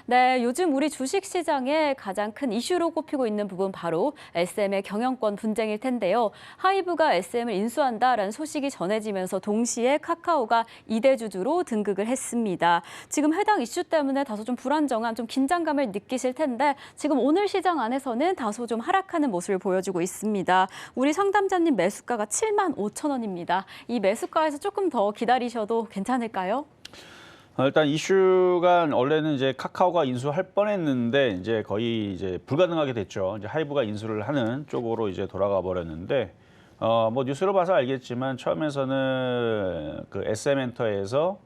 네, 요즘 우리 주식시장의 가장 큰 이슈로 꼽히고 있는 부분 바로 SM의 경영권 분쟁일 텐데요. 하이브가 SM을 인수한다라는 소식이 전해지면서 동시에 카카오가 2대 주주로 등극을 했습니다. 지금 해당 이슈 때문에 다소 좀 불안정한 좀 긴장감을 느끼실 텐데 지금 오늘 시장 안에서는 다소 좀 하락하는 모습을 보여주고 있습니다. 우리 상담자님 매수가가 7만 5천 원입니다. 이 매수가에서 조금 더 기다리셔도 괜찮을까요? 일단 이슈가 원래는 이제 카카오가 인수할 뻔했는데 이제 거의 이제 불가능하게 됐죠. 이제 하이브가 인수를 하는 쪽으로 이제 돌아가 버렸는데 뭐 뉴스를 봐서 알겠지만 처음에서는 그 SM엔터에서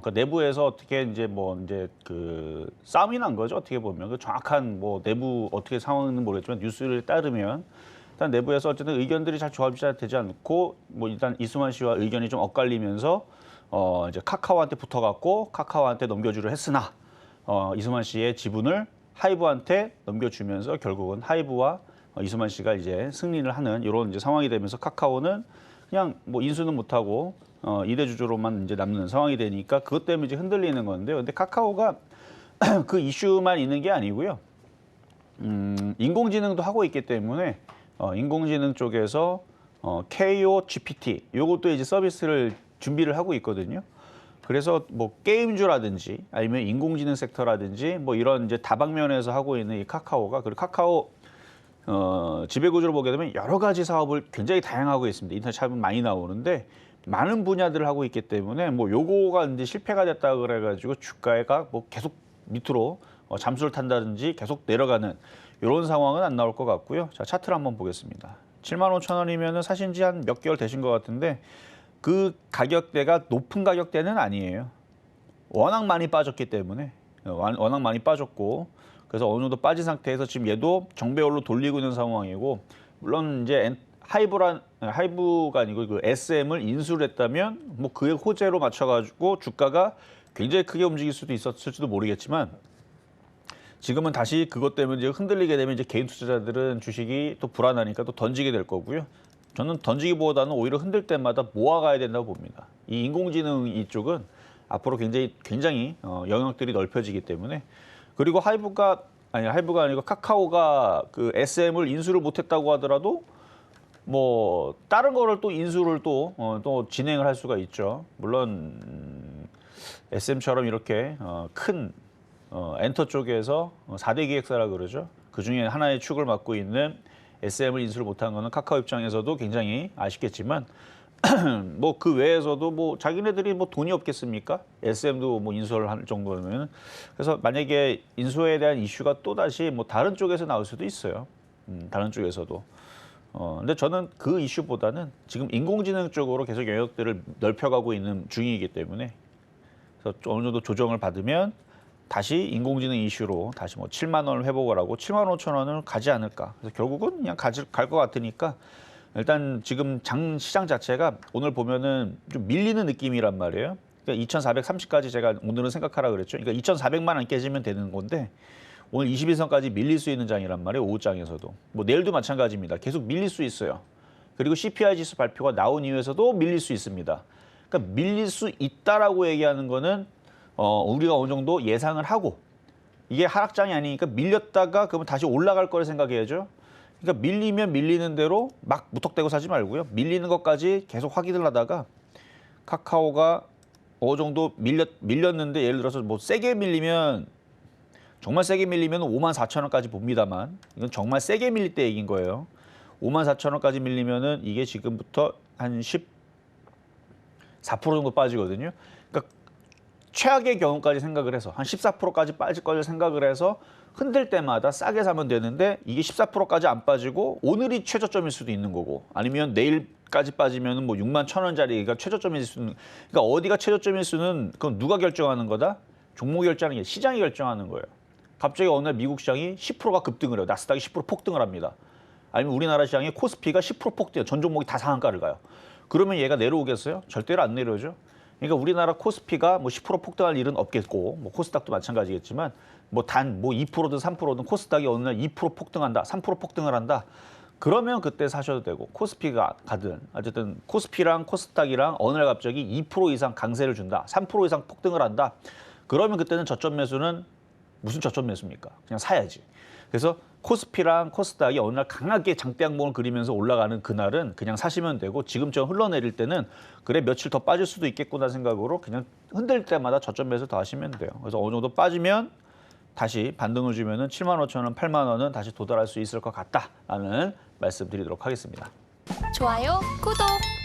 그 내부에서 어떻게 이제 뭐 이제 그 싸움이 난 거죠. 어떻게 보면 그 정확한 뭐 내부 어떻게 상황은 모르겠지만 뉴스를 따르면 일단 내부에서 어쨌든 의견들이 잘 조합되지 않고 뭐 일단 이수만 씨와 의견이 좀 엇갈리면서 이제 카카오한테 붙어갖고 카카오한테 넘겨주려 했으나 이수만 씨의 지분을 하이브한테 넘겨주면서 결국은 하이브와 이수만 씨가 이제 승리를 하는 이런 이제 상황이 되면서 카카오는 그냥 뭐 인수는 못하고 2대 주주로만 이제 남는 상황이 되니까 그것 때문에 이제 흔들리는 건데요. 근데 카카오가 그 이슈만 있는 게 아니고요. 인공지능도 하고 있기 때문에 인공지능 쪽에서 KO GPT 요것도 이제 서비스를 준비를 하고 있거든요. 그래서 뭐 게임주라든지 아니면 인공지능 섹터라든지 뭐 이런 이제 다방면에서 하고 있는 이 카카오가 그리고 카카오 지배구조를 보게 되면 여러 가지 사업을 굉장히 다양하고 있습니다. 인터넷 찾으면 많이 나오는데 많은 분야들을 하고 있기 때문에 뭐 요거가 이제 실패가 됐다 그래가지고 주가가 뭐 계속 밑으로 잠수를 탄다든지 계속 내려가는 이런 상황은 안 나올 것 같고요. 자, 차트를 한번 보겠습니다. 7만 5천 원이면은 사신 지 한 몇 개월 되신 것 같은데 그 가격대가 높은 가격대는 아니에요. 워낙 많이 빠졌기 때문에 워낙 많이 빠졌고 그래서 어느 정도 빠진 상태에서 지금 얘도 정배열로 돌리고 있는 상황이고 물론 이제 하이브가 아니고 그 SM을 인수를 했다면 뭐 그의 호재로 맞춰가지고 주가가 굉장히 크게 움직일 수도 있었을지도 모르겠지만 지금은 다시 그것 때문에 이제 흔들리게 되면 이제 개인 투자자들은 주식이 또 불안하니까 또 던지게 될 거고요. 저는 던지기보다는 오히려 흔들 때마다 모아가야 된다고 봅니다. 이 인공지능 이쪽은 앞으로 굉장히 영역들이 넓혀지기 때문에 그리고 하이브가 아니고 카카오가 그 SM을 인수를 못했다고 하더라도 뭐 다른 거를 또 인수를 또 진행을 할 수가 있죠. 물론 SM처럼 이렇게 큰 엔터 쪽에서 4대 기획사라 그러죠. 그 중에 하나의 축을 맡고 있는 SM을 인수를 못한 거는 카카오 입장에서도 굉장히 아쉽겠지만 뭐 그 외에서도 뭐 자기네들이 뭐 돈이 없겠습니까? SM도 뭐 인수를 할 정도면 그래서 만약에 인수에 대한 이슈가 또 다시 뭐 다른 쪽에서 나올 수도 있어요. 다른 쪽에서도. 근데 저는 그 이슈보다는 지금 인공지능 쪽으로 계속 영역들을 넓혀가고 있는 중이기 때문에 그래서 어느 정도 조정을 받으면 다시 인공지능 이슈로 다시 뭐 7만 원을 회복을 하고 7만 5천 원을 가지 않을까. 그래서 결국은 그냥 갈 것 같으니까 일단 지금 시장 자체가 오늘 보면은 좀 밀리는 느낌이란 말이에요. 그러니까 2,430까지 제가 오늘은 생각하라 그랬죠. 그러니까 2,400만 안 깨지면 되는 건데 오늘 21선까지 밀릴 수 있는 장이란 말이에요. 오후장에서도. 뭐 내일도 마찬가지입니다. 계속 밀릴 수 있어요. 그리고 CPI 지수 발표가 나온 이후에서도 밀릴 수 있습니다. 그러니까 밀릴 수 있다라고 얘기하는 거는 우리가 어느 정도 예상을 하고 이게 하락장이 아니니까 밀렸다가 그러면 다시 올라갈 거를 생각해야죠. 그러니까 밀리면 밀리는 대로 막 무턱대고 사지 말고요. 밀리는 것까지 계속 확인을 하다가 카카오가 어느 정도 밀렸는데 예를 들어서 뭐 세게 밀리면 정말 세게 밀리면 5만 4천 원까지 봅니다만 이건 정말 세게 밀릴 때 얘기인 거예요. 5만 4천 원까지 밀리면은 이게 지금부터 한 14% 정도 빠지거든요. 그러니까 최악의 경우까지 생각을 해서 한 14%까지 빠질 걸 생각을 해서 흔들 때마다 싸게 사면 되는데 이게 14%까지 안 빠지고 오늘이 최저점일 수도 있는 거고 아니면 내일까지 빠지면 뭐 6만 1천 원짜리가 최저점일 수는 그러니까 어디가 최저점일 수는 그건 누가 결정하는 거다? 종목이 결정하는 게 시장이 결정하는 거예요. 갑자기 어느 날 미국 시장이 10%가 급등을 해요. 나스닥이 10% 폭등을 합니다. 아니면 우리나라 시장에 코스피가 10% 폭등해요. 전 종목이 다 상한가를 가요. 그러면 얘가 내려오겠어요? 절대로 안 내려오죠. 그러니까 우리나라 코스피가 뭐 10% 폭등할 일은 없겠고 뭐 코스닥도 마찬가지겠지만 뭐 단 뭐 2%든 3%든 코스닥이 어느 날 2% 폭등한다, 3% 폭등을 한다. 그러면 그때 사셔도 되고 코스피가 가든 어쨌든 코스피랑 코스닥이랑 어느 날 갑자기 2% 이상 강세를 준다, 3% 이상 폭등을 한다. 그러면 그때는 저점 매수는 무슨 저점 매수입니까? 그냥 사야지. 그래서 코스피랑 코스닥이 어느 날 강하게 장대 양봉을 그리면서 올라가는 그날은 그냥 사시면 되고 지금처럼 흘러내릴 때는 그래 며칠 더 빠질 수도 있겠구나 생각으로 그냥 흔들 때마다 저점 매수 더 하시면 돼요. 그래서 어느 정도 빠지면 다시 반등을 주면은 75,000원, 8만 원은 다시 도달할 수 있을 것 같다라는 말씀 드리도록 하겠습니다. 좋아요, 구독.